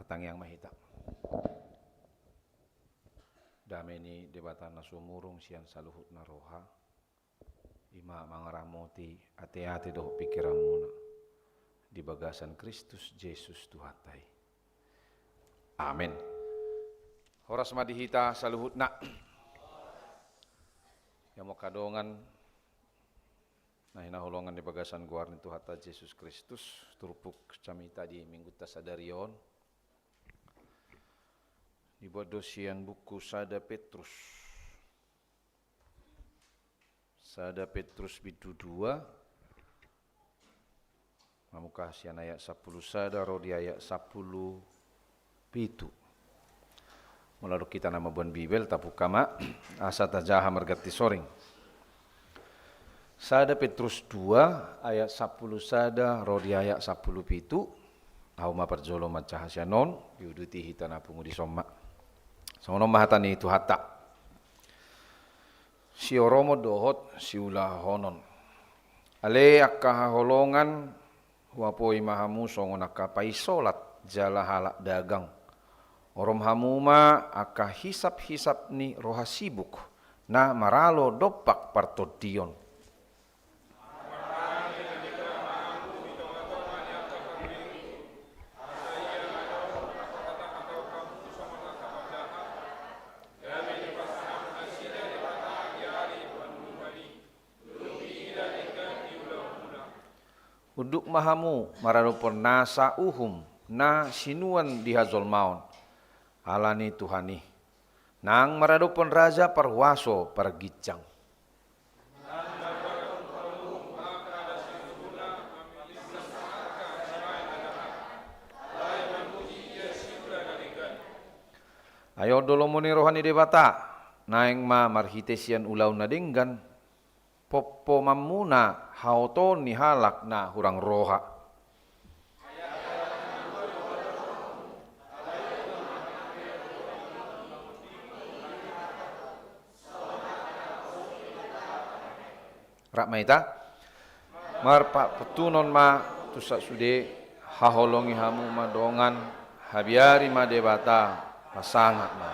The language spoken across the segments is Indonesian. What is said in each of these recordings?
Martang yang mahita. Dameni debatana sumurung sian saluhut naroha. Ima mangaramoti ate-ate doh pikiramuna. Di bagasan Kristus Yesus Tuhatai. Amin. Horas madihita saluhut na. Yang mau kadongan nah hinahulongan di bagasan guarni Tuhata Yesus Kristus turpuk camita di minggu tasadarion dibuat dosian buku Sada Petrus bidu 2 mamukasian ayat 10 sada rodi ayat 10 pitu melalui kita nama buan bibel tapukama asa tajaha margati soring. Sada Petrus 2 ayat 10 sada rodi ayat 10 pitu hauma perjolo macahasyanon yuduti hitana pungudi somma sono mahatani itu hatta si oromo dohot si ulah honon ale akka holongan huapoi mahamu songon akka paisolat jala halak dagang orom hamuma akka hisap ni roha sibuk na maralo dopak partodion Uduk mahamu maradopon nasa uhum na sinuan dihazol maun alani Tuhani nang maradopon raja parwaso pargicang ayo dolomoni rohani debata naeng ma marhitesian ulau nadinggan popo mamuna hauton ni halak na hurang roha. Rak maita marpa petunon ma tusak sude haholongi hamu madongan habiari ma debata pasangat ma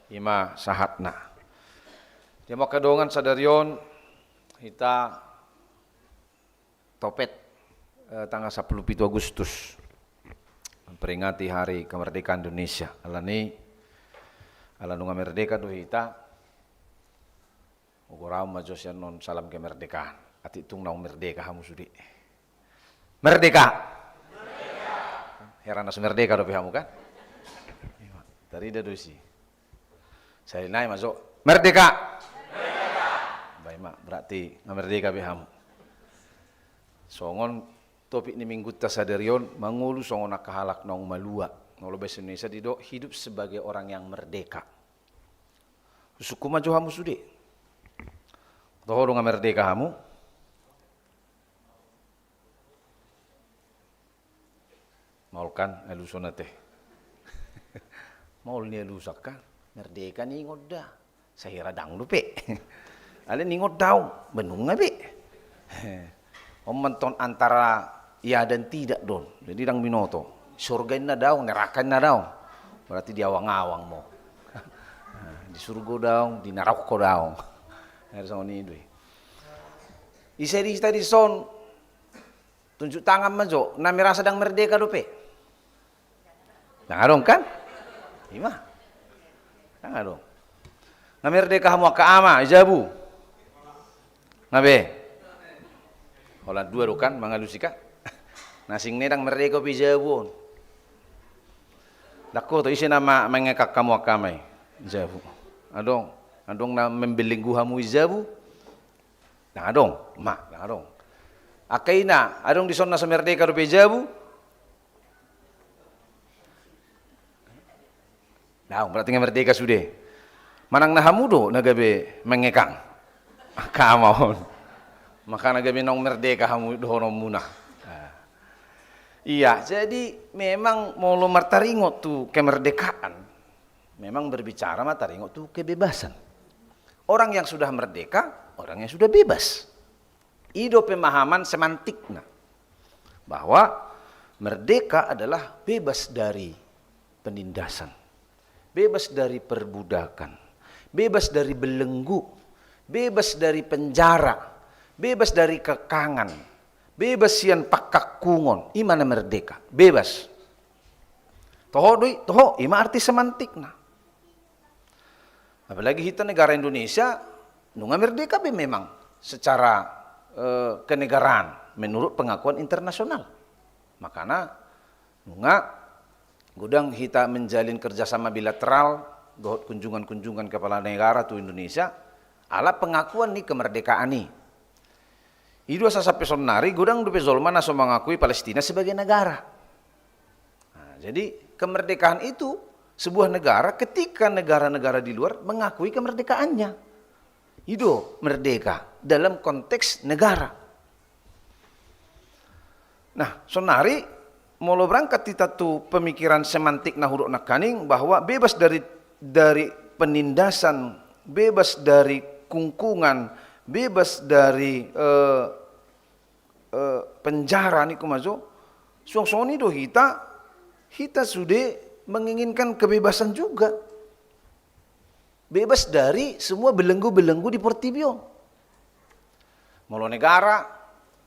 ima sahatna. Dia mau kedongan sadarion kita topet tanggal 10 Agustus memperingati hari kemerdekaan Indonesia. Alani alanunga merdeka do hita ugorau majosian non salam kemerdekaan. Ati tung naung merdeka hamu sudi. Merdeka. Merdeka. Herana merdeka do hamu kan? Dari dadusi. Saya naik masuk merdeka. Baik berarti ngamerdeka behamu. Songon topik ni minggu tasadarion mangulu songon nakahalak nong malua. Ngolo bahasa Indonesia didok hidup sebagai orang yang merdeka. Suku maju hamu sudi. Tohoro ngamerdeka hamu. Maul kan elusona teh. Maul ni elusakan merdeka ni ngoda. Saya radang lupe. Ale ningot daw, benung ngabi. Om menton antara ya dan tidak don. Jadi dang binoto. Surga na daw, neraka na daw. Berarti di awang-awang mo. Di surga daw, di neraka daw. Harus ni doi. Iseri tadi son tunjuk tangan majo, na merasa sedang merdeka dope. Nangadong kan? Ima. Nangadong. Na merdeka hamu ka ama, ijabu. Ngabe, holan dua rukan mangalusika, nasing nedang merdeka pijabun. Dako to isi nama mengekak kamu akamai, jabu. Adong na membelenggu hamu jabu. Nah adong, mak, nah adong. Akaina, adong di sonna merdeka do pijabu. Nah, berarti merdeka sudah. Manang na hamu do nagabe mengekang. Kamahon, maka nagabi nong merdeka hamu dohono munah. Iya, jadi memang mau lo martaringo tuh kemerdekaan, memang berbicara martaringo tuh kebebasan. Orang yang sudah merdeka, orang yang sudah bebas. Ido pemahaman semantiknya bahwa merdeka adalah bebas dari penindasan, bebas dari perbudakan, bebas dari belenggu, bebas dari penjara, bebas dari kekangan, bebas sian pakak kungon, imana merdeka, bebas. Toho ima arti semantik nah. Apalagi kita negara Indonesia, nunga merdeka be memang secara kenegaraan menurut pengakuan internasional. Makanya nunga gudang kita menjalin kerjasama bilateral, dohot kunjungan-kunjungan kepala negara tu Indonesia, ala pengakuan nih kemerdekaan nih. Idu asa sampai sonari gudang dupe Zolman aso mengakui Palestina sebagai negara. Nah, jadi kemerdekaan itu sebuah negara ketika negara-negara di luar mengakui kemerdekaannya. Idu merdeka dalam konteks negara. Nah, sonari molo berangkat kita tu pemikiran semantik nahuruk nakaning bahwa bebas dari penindasan, bebas dari kungkungan, bebas dari penjara ni kumazo. Suang-suang ni do kita sudah menginginkan kebebasan juga. Bebas dari semua belenggu-belenggu di Portibio. Molo negara,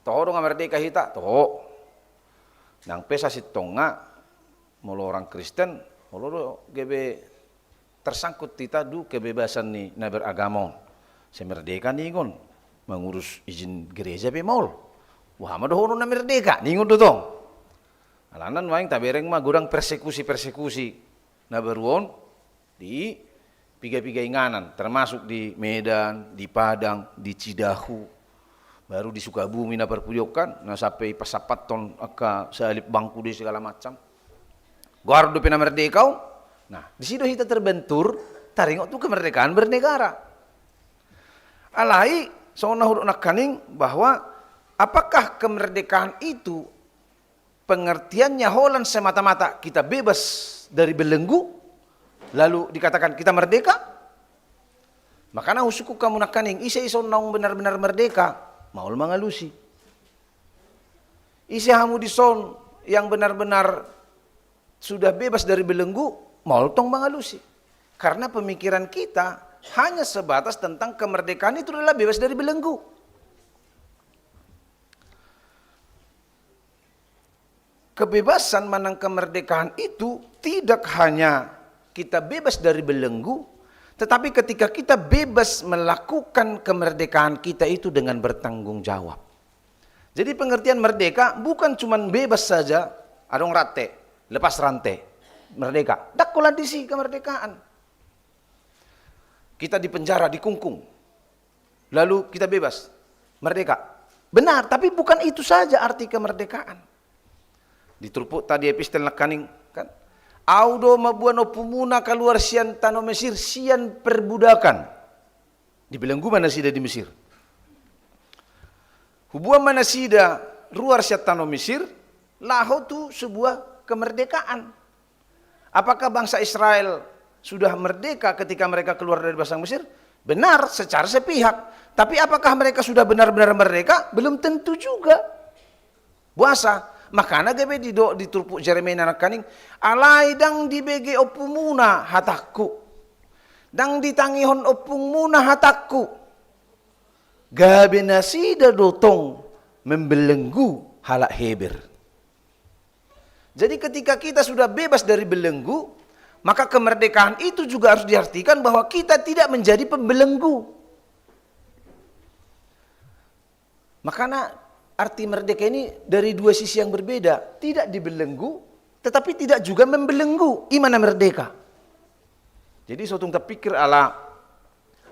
toho dong merdeka hita, toho. Nang pesa sitonga, molo orang Kristen, molo do gebe tersangkut kita du kebebasan ni na beragama. Saya merdeka ningon mengurus izin gereja be maul. Wah mah dohono na merdeka ningon do tong. Alanan waing tabereng mah gurang persekusi na beruon di piga-piga inganan, termasuk di Medan, di Padang, di Cidahu, baru di Sukabumi na perpuyokan, na sampai pasapaton aka salip bangku di segala macam. Guardo pina merdekau. Nah, di situ kita terbentur, taringok tu kemerdekaan bernegara. Alai, soalnya huruf nakaning bahwa apakah kemerdekaan itu pengertiannya holan semata-mata kita bebas dari belenggu, lalu dikatakan kita merdeka? Makanya usuku kamu nakaning, isa ison naung benar-benar merdeka, maul mangalusi. Isa hamu dison yang benar-benar sudah bebas dari belenggu, maul tong mangalusi. Karena pemikiran kita hanya sebatas tentang kemerdekaan itu adalah bebas dari belenggu. Kebebasan menang kemerdekaan itu tidak hanya kita bebas dari belenggu, tetapi ketika kita bebas melakukan kemerdekaan kita itu dengan bertanggung jawab. Jadi pengertian merdeka bukan cuma bebas saja, adong rate, lepas rantai, merdeka. Dakola disi kemerdekaan. Kita dipenjara, dikungkung, lalu kita bebas, merdeka. Benar, tapi bukan itu saja arti kemerdekaan. Diturpuk tadi epistel nakaning kan. Audo mabuano pumuna keluar sian tano Mesir, sian perbudakan. Dibelenggu mana sida di Mesir. Hubungan mana sida luar sian tano Mesir, laho tu sebuah kemerdekaan. Apakah bangsa Israel sudah merdeka ketika mereka keluar dari bangsa Mesir? Benar secara sepihak. Tapi apakah mereka sudah benar-benar merdeka? Belum tentu juga. Puasa. Makanya gabe di turpuk Jeremia nakaning alai dang dibege opumuna hataku. Dang ditangihon opumuna hataku. Gabe nasida dotong membelenggu halak heber. Jadi ketika kita sudah bebas dari belenggu, maka kemerdekaan itu juga harus diartikan bahwa kita tidak menjadi pembelenggu. Makanya arti merdeka ini dari dua sisi yang berbeda. Tidak dibelenggu, tetapi tidak juga membelenggu. Imana merdeka. Jadi suatu terpikir ala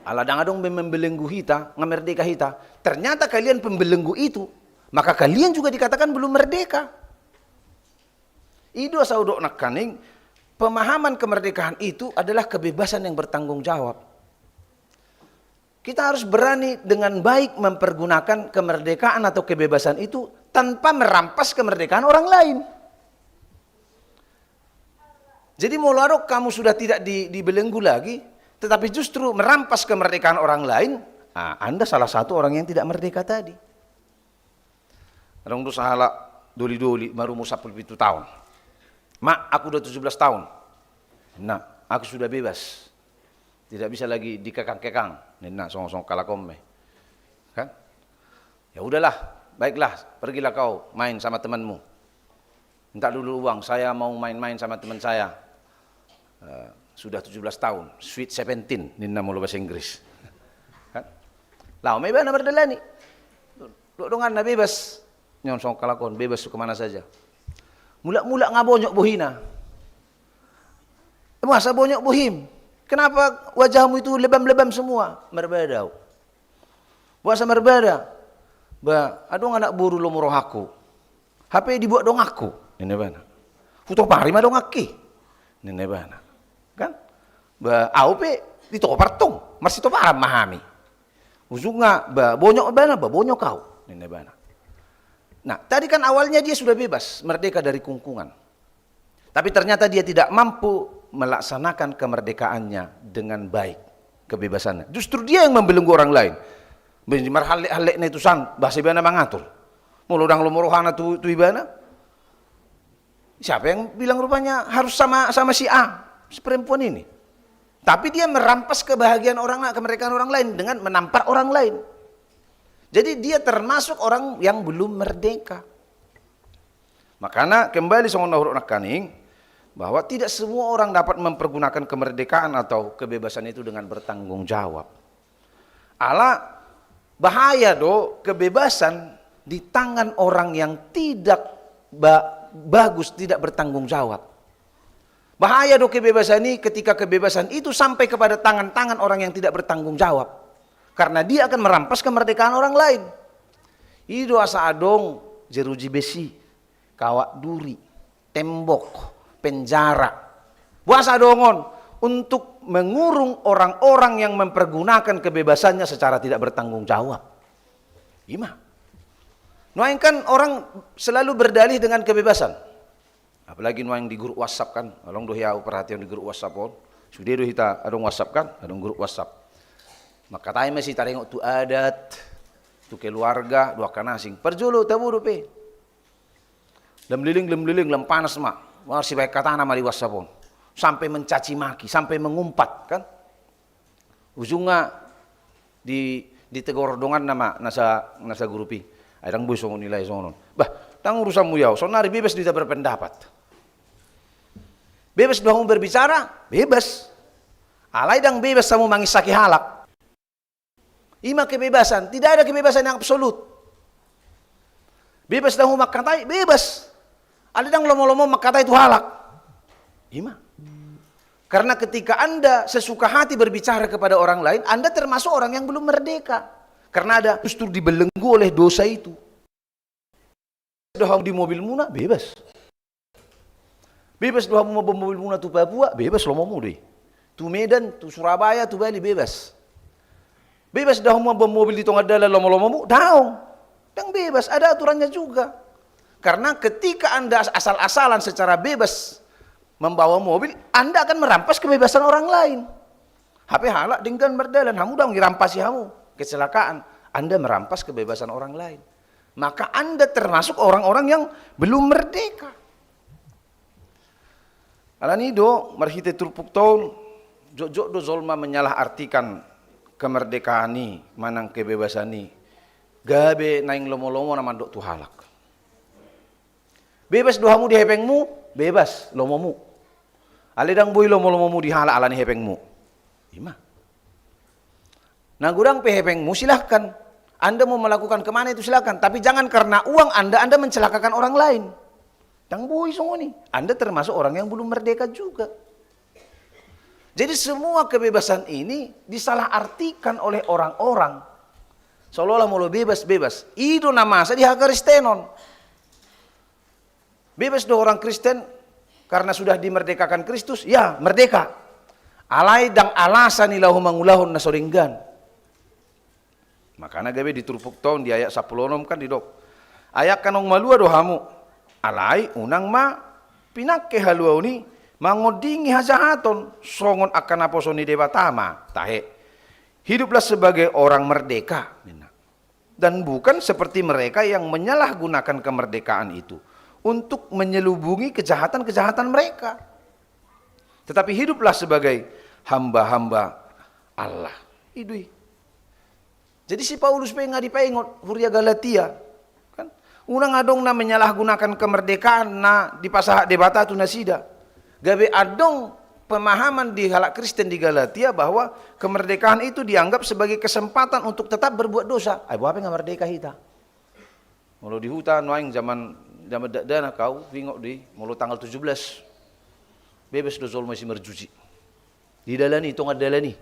dangadong membelenggu hita, ngamerdeka hita. Ternyata kalian pembelenggu itu, maka kalian juga dikatakan belum merdeka. Ido saudok nakaning, pemahaman kemerdekaan itu adalah kebebasan yang bertanggung jawab. Kita harus berani dengan baik mempergunakan kemerdekaan atau kebebasan itu tanpa merampas kemerdekaan orang lain. Jadi mularo kamu sudah tidak dibelenggu lagi, tetapi justru merampas kemerdekaan orang lain, nah, Anda salah satu orang yang tidak merdeka tadi. Orang tu sahala doli-doli baru mau 10 tahun. Mak, aku udah 17 tahun. Nah, aku sudah bebas. Tidak bisa lagi dikekang-kekang. Nina song-song kalakom. Kan? Ya udahlah, baiklah, pergilah kau main sama temanmu. Minta dulu uang, saya mau main-main sama teman saya. Sudah 17 tahun, sweet 17, Nina mau bahasa Inggris. Kan? Lah, may ba na berdalani? Dongan na bebas. Nyon song kalakon, bebas kemana saja. Mula-mula ngabonyok buhina. Masa bonyok buhim? Kenapa wajahmu itu lebam-lebam semua? Merbada. Buasa merbada. Ba, adong anak buru lo moroh aku. HP dibuat dong aku. Ini bana. Futo pari ma dong aki. Ini bana. Kan? Ba, au pe dito partong. Masih to para mahami. Uzunga ba bonyok bana ba bonyok kau. Ini bana. Nah, tadi kan awalnya dia sudah bebas, merdeka dari kungkungan. Tapi ternyata dia tidak mampu melaksanakan kemerdekaannya dengan baik, kebebasannya. Justru dia yang membelenggu orang lain. Benjimar halek na itu san, bahasa ibana mengatur. Muludang lumorohana tu ibana. Siapa yang bilang rupanya harus sama si A, si perempuan ini. Tapi dia merampas kebahagiaan orang, kemerdekaan orang lain dengan menampar orang lain. Jadi dia termasuk orang yang belum merdeka. Makanya kembali sama huruf nakaning bahwa tidak semua orang dapat mempergunakan kemerdekaan atau kebebasan itu dengan bertanggung jawab. Ala bahaya kebebasan di tangan orang yang tidak bagus, tidak bertanggung jawab. Bahaya kebebasan ini ketika kebebasan itu sampai kepada tangan-tangan orang yang tidak bertanggung jawab. Karena dia akan merampas kemerdekaan orang lain. Itu asa adong jeruji besi, kawat duri, tembok, penjara. Buasa dongon untuk mengurung orang-orang yang mempergunakan kebebasannya secara tidak bertanggung jawab. Gimana? Nuaing kan orang selalu berdalih dengan kebebasan. Apalagi nuaing di grup WhatsApp kan, along dohiau perhatian di grup WhatsApp pun. Sudah dohita adong WhatsApp kan, adong grup WhatsApp. Maka tayo masih tarengok tu adat, tu keluarga, dua kanasing. Perjulu tabu rupi. Lem liling, panas mak. Masih baik kata nama di WhatsApp pun. Sampai mencaci maki, sampai mengumpat kan. Ujungnya ditegur dongan nama nasa grupi. Adang boy songon nilai sonon. Bah, tang urusanmu yau. Sonari bebas dia berpendapat. Bebas doang berbicara, bebas. Alai dang bebas kamu mangisaki halak. Ima kebebasan, tidak ada kebebasan yang absolut. Bebas dahu makatai, bebas. Ada yang lomo-lomo makatai itu halak. Ima. Karena ketika Anda sesuka hati berbicara kepada orang lain, Anda termasuk orang yang belum merdeka. Karena ada justru dibelenggu oleh dosa itu. Doha di mobil muna, bebas. Bebas doha mau mobil muna tu Papua, bebas lomo deh. Tu Medan, tu Surabaya, tu Bali, bebas. Bebas dah mau mobil di tengah dalam lomo-lomomu, daung. Dan bebas, ada aturannya juga. Karena ketika Anda asal-asalan secara bebas membawa mobil, Anda akan merampas kebebasan orang lain. HP halak dengan berdalan, kamu dong dirampasi kamu. Kecelakaan, Anda merampas kebebasan orang lain. Maka Anda termasuk orang-orang yang belum merdeka. Alanido, marhite turpuk tahun, jok-jok do zolma menyalah artikan kemerdekaan ni, manang kebebasan ni. Gabe naing lomo-lomo naman do tu halak. Bebas dohamu di hepengmu, bebas lomomu. Alidang boy lomo-lomomu di halak alani hepengmu. Ima. Nagurang pe hepengmu silahkan. Anda mau melakukan kemana itu silahkan. Tapi jangan karena uang Anda mencelakakan orang lain. Dang boy songoni. Anda termasuk orang yang belum merdeka juga. Jadi semua kebebasan ini disalahartikan oleh orang-orang. Seolah-olah mau bebas-bebas. Itu nama saya di hak Kristenon. Bebas do orang Kristen karena sudah dimerdekakan Kristus, ya merdeka. Alai dang alasan ilahu mangulahun nasoringgan. Makanya gabe diturpuk tahun di ayat 10 kan didok. Ayat kanong malua dohamu. Alai unang ma pinakke halua ni mangodingi hajahaton songon akan aposoni debatama tahe. Hiduplah sebagai orang merdeka dan bukan seperti mereka yang menyalahgunakan kemerdekaan itu untuk menyelubungi kejahatan-kejahatan mereka. Tetapi hiduplah sebagai hamba-hamba Allah. Idui. Jadi si Paulus pengen dipengot huria Galatia. Kan? Unang adong na menyalahgunakan kemerdekaan na di pasahak debata tu nasida. Gabe adong pemahaman di halak Kristen di Galatia bahwa kemerdekaan itu dianggap sebagai kesempatan untuk tetap berbuat dosa. Ay, apa nggak merdeka kita? Mulu di hutan, noing zaman dana kau, wingok di, mulu tanggal 17. Bebas dosol masih merjuji. Di dalani, itu nggak dalani.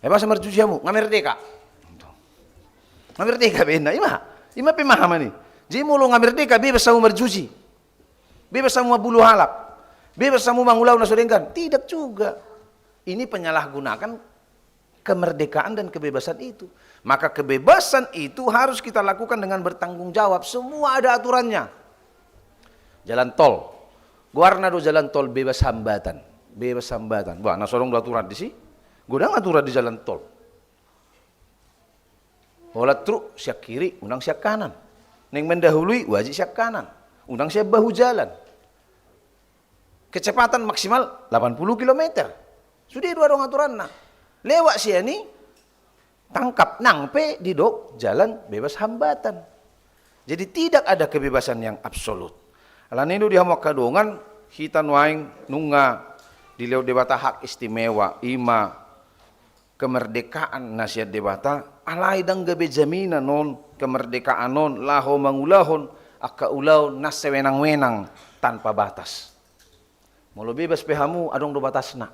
Masa merjuji kamu, nggak merdeka. Nggak merdeka benda, ima pemahaman nih. Jadi mulu nggak merdeka, bebas kamu merjuji. Bebas kamu bulu halap. Bebas kamu mangulau nasodengkan. Tidak juga. Ini penyalahgunakan kemerdekaan dan kebebasan itu. Maka kebebasan itu harus kita lakukan dengan bertanggung jawab. Semua ada aturannya. Jalan tol. Guarna do jalan tol bebas hambatan. Bebas hambatan. Wah, nasorong do aturan di sini. Godang aturan di jalan tol. Olah truk siak kiri, undang siak kanan. Neng mendahului wajib siak kanan. Undang siak bahu jalan. Kecepatan maksimal 80 km. Sudah dua dong aturan nah. Lewat sih ini tangkap nangpe di dok jalan bebas hambatan. Jadi tidak ada kebebasan yang absolut. Alan itu dia mau kadongan hitan waing nunga di lewat debata hak istimewa ima kemerdekaan nasihat debata alai dang gabe jaminan non kemerdekaan non laho mangulahon akka ulau nas sewenang-wenang tanpa batas. Molo bebas pehamu adong do batasna.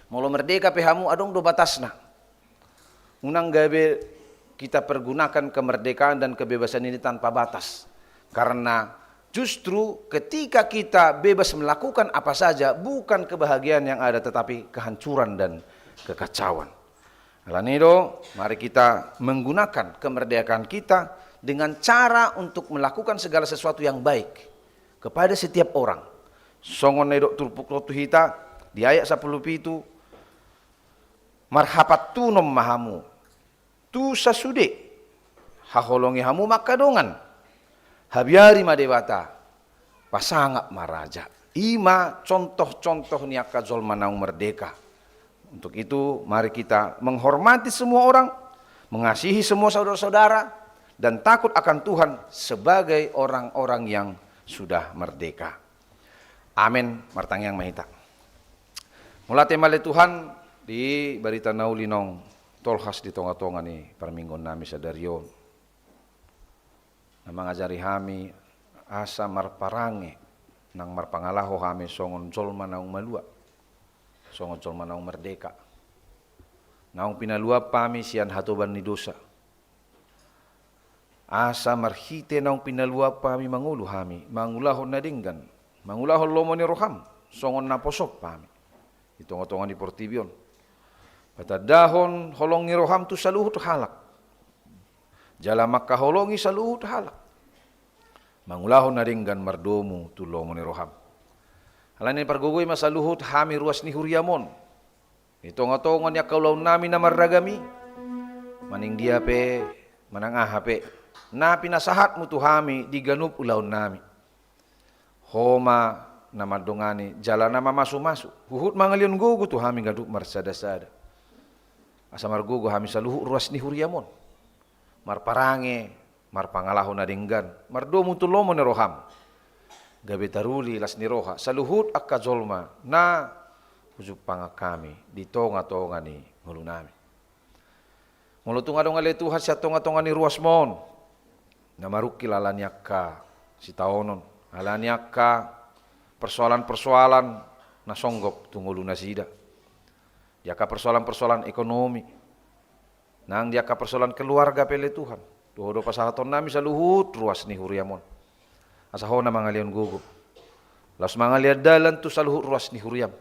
Molo merdeka pehamu adong do batasna. Unang gabe kita pergunakan kemerdekaan dan kebebasan ini tanpa batas. Karena justru ketika kita bebas melakukan apa saja bukan kebahagiaan yang ada tetapi kehancuran dan kekacauan. Alanido, mari kita menggunakan kemerdekaan kita dengan cara untuk melakukan segala sesuatu yang baik kepada setiap orang. Songon nedok turpuk rotu hita di ayat 10 itu marhapat tunom mahamu tu sasude haholongi hamu makadongan habiari madewata pasangap maraja ima contoh-contoh niaka zol manaung merdeka. Untuk itu mari kita menghormati semua orang, mengasihi semua saudara-saudara dan takut akan Tuhan sebagai orang-orang yang sudah merdeka. Amin, martang yang mahita. Mula temale Tuhan di barita naulinong tolhas di tonga-tonga ni perminggon nami sadarion. Na mangajari hami asa marparange nang marpangalaho hami songon jolma naung malua. Songon jolma naung merdeka. Naung pinalua pami sian hatoban ni dosa. Asa marhite naung pinalua pami mangulu hami mangulahon na dinggan. Mangulahon lomo ni roham, songon na posop pami. Itonga-tonga ni portibion. Patadahon holong ni roham tu saluhut halak. Jala makka holongi saluhut halak. Mangulahon na ringgan mardomu tu lomo ni roham. Halan ni pargugoy masaluhut hami ruas ni huriamon. Itonga-tonga ni akaulaw nami na marragami. Maning dia pe, manang aha pe. Na pinasahat mo tu hami di ganup ulaw nami. Homa na madongani jala na mamasu-masu. Huhut mangalion gugu tu hami gaduk marsada-sada. Asa margugu hami saluhu ruas ni huriamon. Marparange, marpangalahon na dinggan. Mardomu tu lomo ni roham. Gabi taruli las ni roha. Saluhut akka zolma na hujub panga kami. Di tonga-tonga ni ngulu nami. Ngulutunga dong ale Tuhan siya tonga-tonga ni ruas mon. Na marukil alanyak ka si taonon. Alanya ka persoalan-persoalan na songgop tungulu nasida. Dia ka persoalan-persoalan ekonomi. Nang dia ka persoalan keluarga pele Tuhan. Dodo pasahaton nami saluhut ruas ni huriamon. Asaho na mangalion gugup. Las mangaliad dalan tu saluhut ruas ni huriam.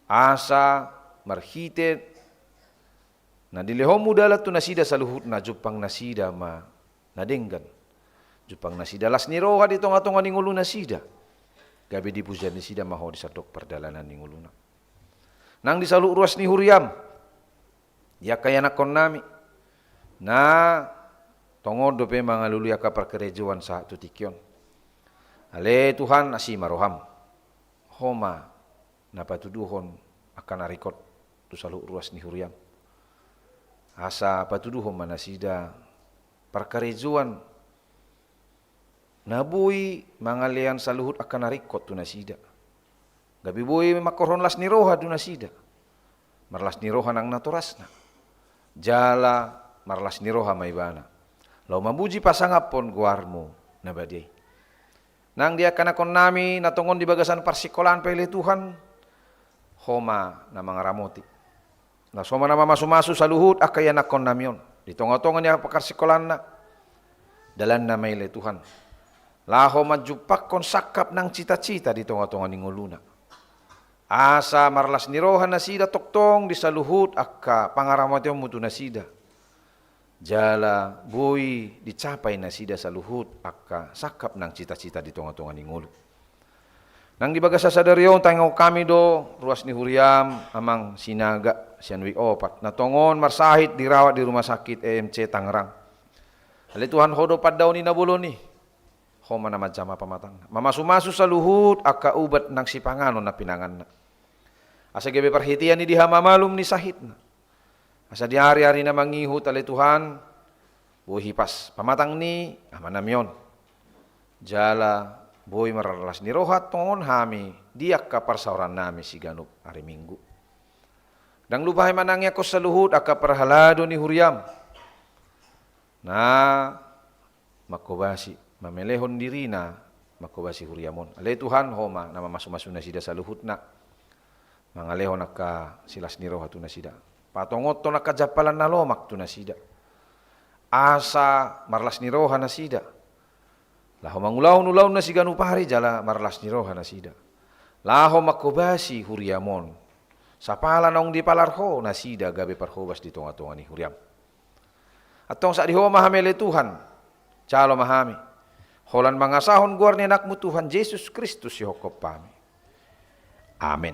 Asa marhite na dilehomu dalat tu nasida saluhut na jupang nasida ma nadenggan. Jupang nasida las niroha di tonga-tonga ni ngulu nasida. Gabi di pujian nasida maho di sadok perdalanan ni nguluna. Nang disaluk ruas ni huriam. Ya kaya nakon nami. Na tongodo pe mangalulu ya kapar kerejuan saat tu tikyon. Ale Tuhan asima roham. Homa na patuduhon akan arikot tu salu ruas ni huriam. Asa patuduhon manasida perkarejuan nabui mangalian saluhut akan arikot tu nasida. Gabi boy makoron las ni roha tu nasida. Marlas ni roha nang naturasna. Jala marlas ni roha maibana. Lau mabuji pasangapon guarmu nabadi. Nang dia kana kon nami natongon di bagasan parsikolan pele Tuhan homa na mga ramoti. Na soma na mamasu-masu sa luhut akaya na kon namion. Di tonga-tonga niya pakarsikolan na. Dalan na may Tuhan. Laho majupak kon sakap ng cita-cita di tonga-tonga ni nguluna. Asa marlas nirohan na sida toktong di sa luhut akka pangaramati mo na sida. Jala buhi dicapay na sida sa luhut akka sakap ng cita-cita di tonga-tonga ni ngulu. Nang dibaga sa sadaryo, tangaw kami do, ruas ni Huriam, amang sinaga, siyanwi opat. Natongon, marsahit, dirawat di rumah sakit EMC Tangerang. Halituhan hodo pad daw ni nabulo ni. Homa na madjama pamatang. Mamasu-masu sa luhut, akka ubat ng sipanganon na pinangan na. Asa gabi perhitian ni diha mamalum ni sahit na. Asa di hari-hari na mangihut alituhan, buhi pas pamatang ni, amanamyon. Jala, boy maralas ni rohat tongon hami diak ka parsauran nami si ganup hari Minggu. Dang lupahay manangya ko sa luhut aka parhalado ni Huriam. Na makobasi mamelehon diri na makobasi Huriamon. Alay Tuhan homa na mamasu-masu na sida sa luhut na. Mangalehon naka silas ni rohat tu na sida. Patongot to nakajapalan na lomak tu na sida. Asa marlas ni roha na sida. Laho mangulaw-ulaw na si ganupari jala marlas ni roha na sida. Laho makobasi Huriamon. Sa pala naong di palarho na sida gabi parhobas di tonga-tonga ni Huriam. At tong sa diho mahamele Tuhan, chalo mahami. Holan mangasahon guar ni anak mo Tuhan Jesus Kristus si hokop pami. Amen.